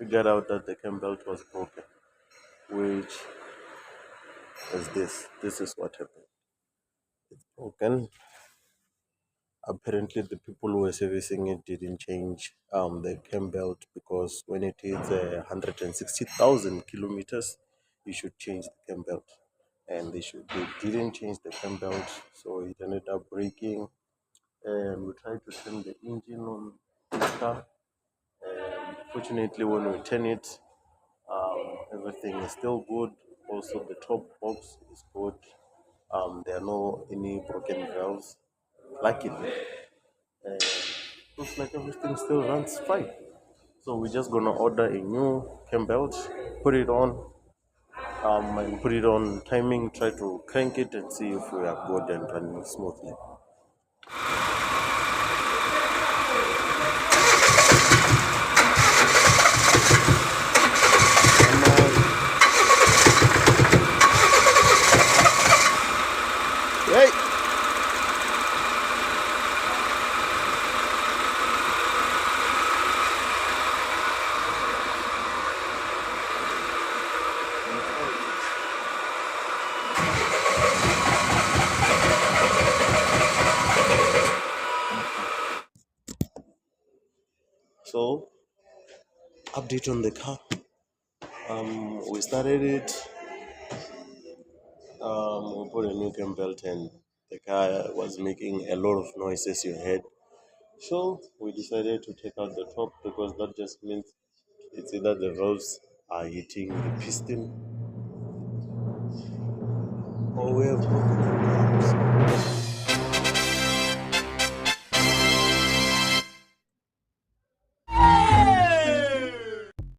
figured out that the cambelt was broken, which is this. This is what happened. Broken. Apparently, the people who were servicing it didn't change the cambelt because when it hits 160,000 kilometers, you should change the cambelt. And they didn't change the cambelt, so it ended up breaking. And we tried to turn the engine on the car. And fortunately, when we turn it, everything is still good. Also, the top box is good. There are no any broken valves. Luckily, and looks like everything still runs fine. So we're just gonna order a new cam belt, put it on, and put it on timing. Try to crank it and see if we are good and running smoothly. Hey. So update on the car. We started it. We put a new cam belt and the car was making a lot of noises you heard. So we decided to take out the top because that just means it's either the valves are hitting the piston or we have broken the valves.